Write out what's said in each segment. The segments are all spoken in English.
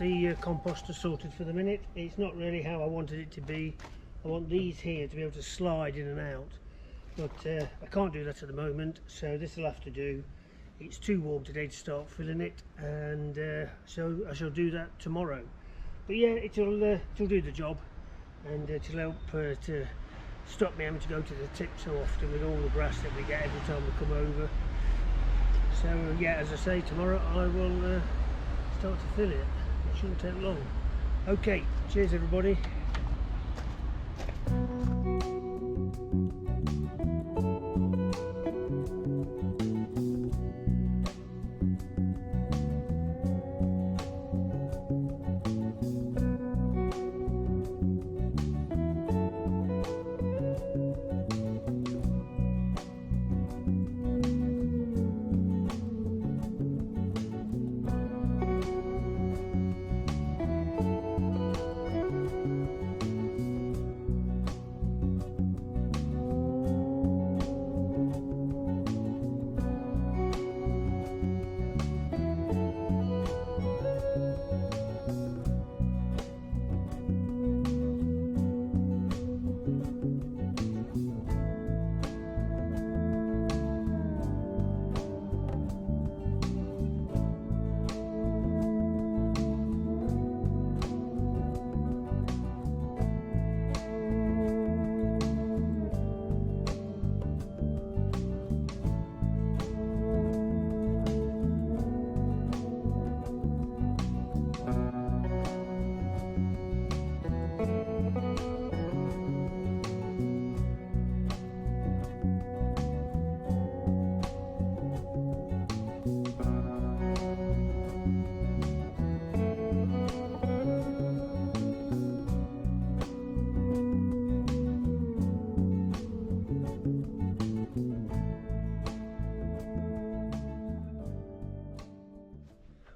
the composter sorted for the minute. It's not really how I wanted it to be. I want these here to be able to slide in and out, but I can't do that at the moment, so this will have to do. It's too warm today to start filling it, and so I shall do that tomorrow. But yeah, it'll do the job, and it'll help to stop me having to go to the tip so often with all the grass that we get every time we come over. So yeah, as I say, tomorrow I will start to fill it. It shouldn't take long. Okay, cheers everybody.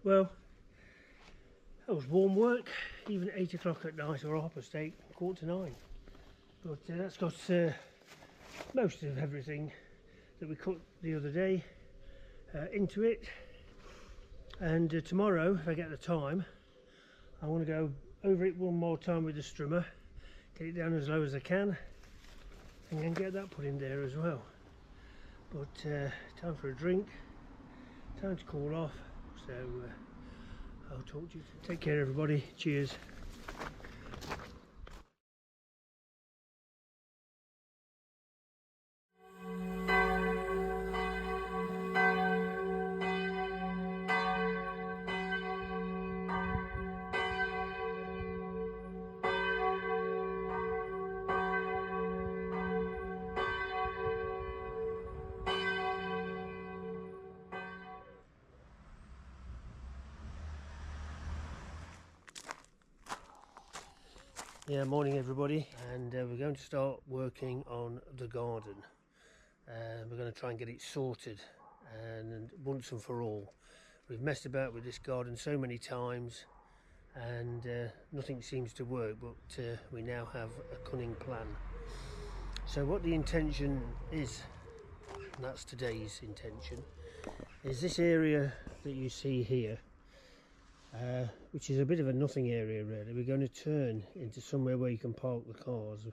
Well, that was warm work, even 8 o'clock at night, or 8:30, 8:45. But that's got most of everything that we cooked the other day into it. And tomorrow, if I get the time, I want to go over it one more time with the strimmer, get it down as low as I can, and then get that put in there as well. But time for a drink, time to cool off. So I'll talk to you. Take care everybody, cheers. Yeah, morning everybody, and we're going to start working on the garden. We're going to try and get it sorted, and once and for all. We've messed about with this garden so many times, and nothing seems to work, but we now have a cunning plan. So what the intention is, and that's today's intention, is this area that you see here, which is a bit of a nothing area really. We're going to turn into somewhere where you can park the cars.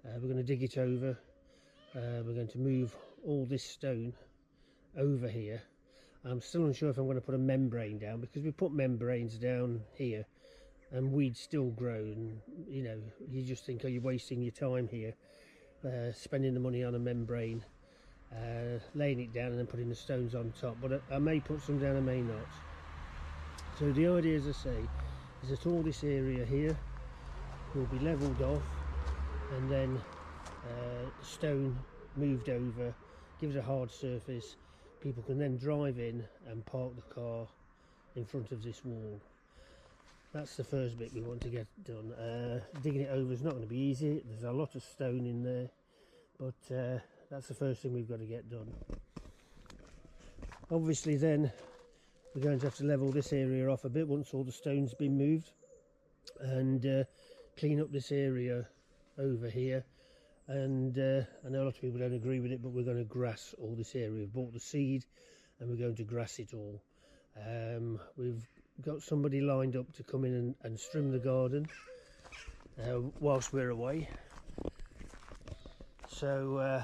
We're going to dig it over. We're going to move all this stone over here. I'm still unsure if I'm going to put a membrane down, because we put membranes down here and weeds still grow, and you know, you just think, are you wasting your time here spending the money on a membrane, laying it down and then putting the stones on top. But I may put some down, I may not. So the idea, as I say, is that all this area here will be levelled off, and then the stone moved over, give it a hard surface. People can then drive in and park the car in front of this wall. That's the first bit we want to get done. Digging it over is not going to be easy. There's a lot of stone in there, but that's the first thing we've got to get done. Obviously then we're going to have to level this area off a bit once all the stone's been moved, and clean up this area over here. And I know a lot of people don't agree with it, but we're going to grass all this area. We've bought the seed and we're going to grass it all. We've got somebody lined up to come in and trim the garden whilst we're away. So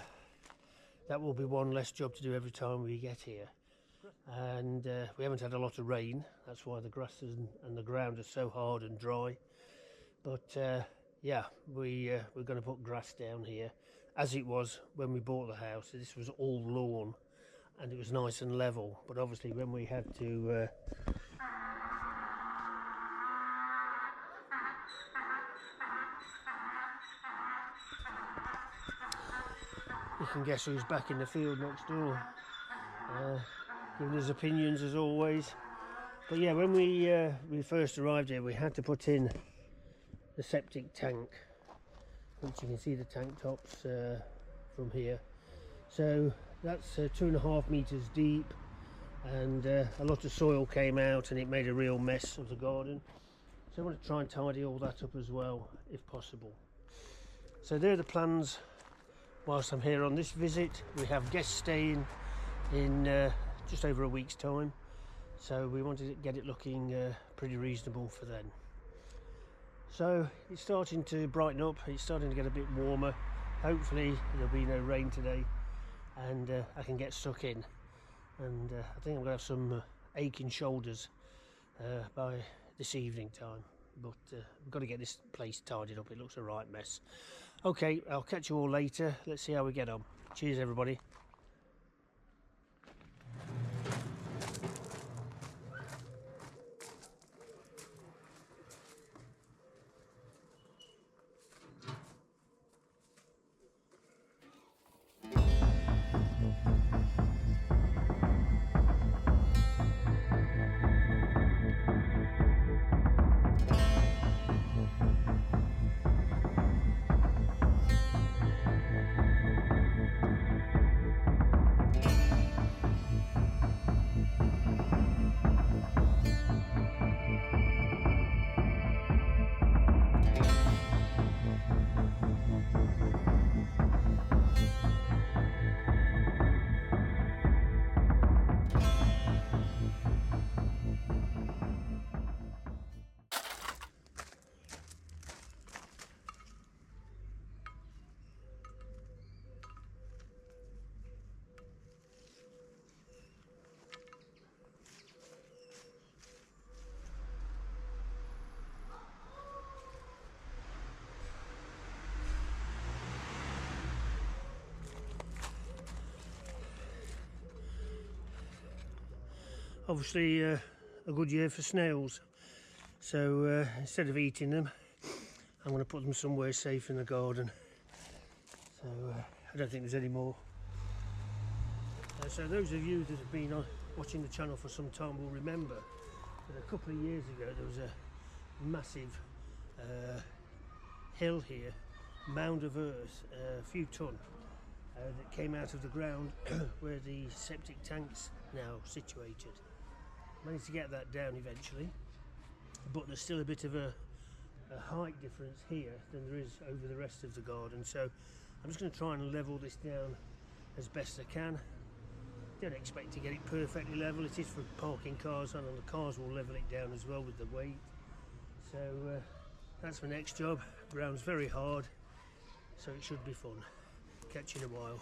that will be one less job to do every time we get here. And we haven't had a lot of rain, that's why the grass and the ground are so hard and dry. But yeah, we're going to put grass down here as it was when we bought the house. This was all lawn and it was nice and level, but obviously when we had to you can guess who's back in the field next door, giving his opinions as always. But yeah, when we first arrived here, we had to put in the septic tank, which you can see the tank tops from here. So that's 2.5 meters deep, and a lot of soil came out and it made a real mess of the garden. So I want to try and tidy all that up as well if possible. So there are the plans whilst I'm here on this visit. We have guests staying in just over a week's time, so we wanted to get it looking pretty reasonable for then. So it's starting to brighten up, it's starting to get a bit warmer. Hopefully there'll be no rain today and I can get stuck in, and I think I'm going to have some aching shoulders by this evening time, but we've got to get this place tidied up. It looks a right mess. Okay, I'll catch you all later. Let's see how we get on. Cheers everybody. Obviously a good year for snails, so instead of eating them, I'm going to put them somewhere safe in the garden. So I don't think there's any more. So those of you that have been watching the channel for some time will remember that a couple of years ago there was a massive hill here, mound of earth, a few ton, that came out of the ground where the septic tank's now situated. Managed to get that down eventually, but there's still a bit of a height difference here than there is over the rest of the garden. So I'm just going to try and level this down as best I can. Don't expect to get it perfectly level. It is for parking cars on, and the cars will level it down as well with the weight. So that's my next job. Ground's very hard, so it should be fun. Catch you in a while.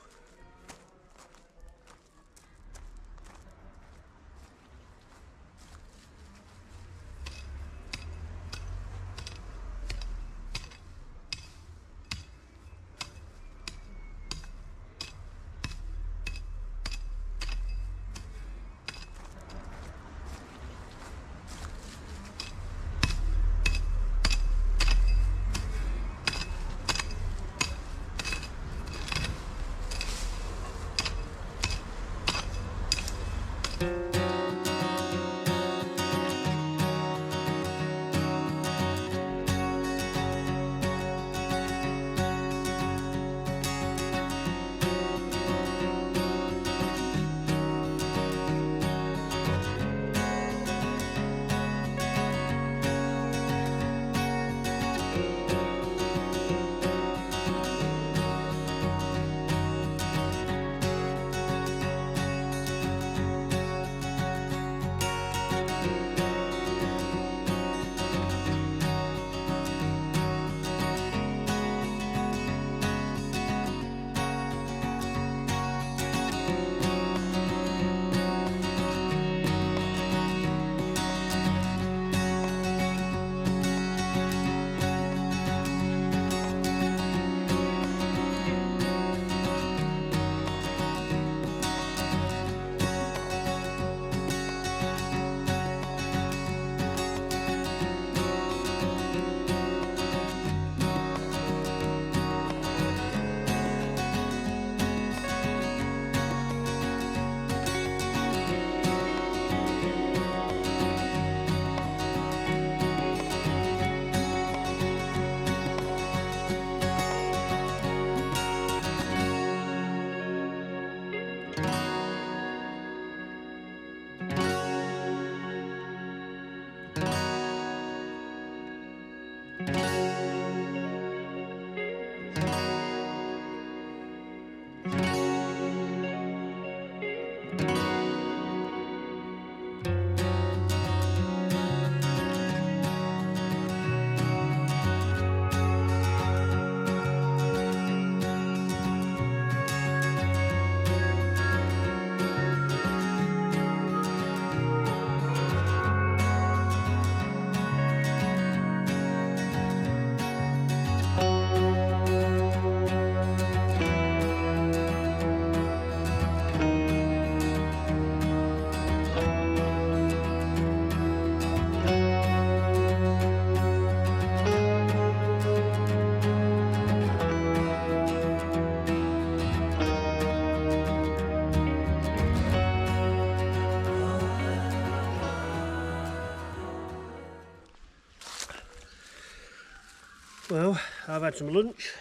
Well, I've had some lunch,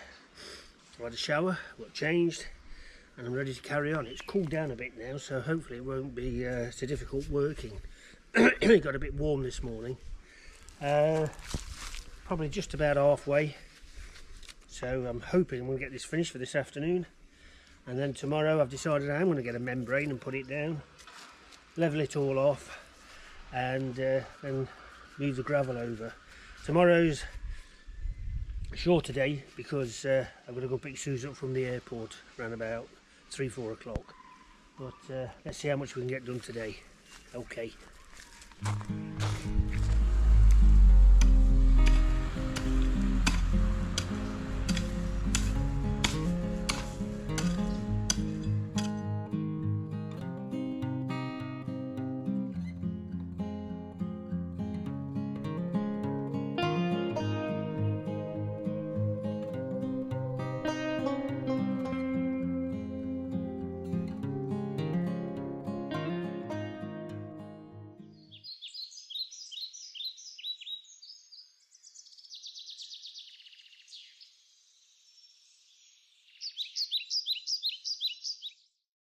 I've had a shower, got changed, and I'm ready to carry on. It's cooled down a bit now, so hopefully it won't be so difficult working. It got a bit warm this morning, probably just about halfway, so I'm hoping we'll get this finished for this afternoon. And then tomorrow I've decided I'm going to get a membrane and put it down, level it all off, and then move the gravel over. Tomorrow's a shorter day because I'm going to go pick Suze up from the airport around about 3-4 o'clock. But let's see how much we can get done today. Okay.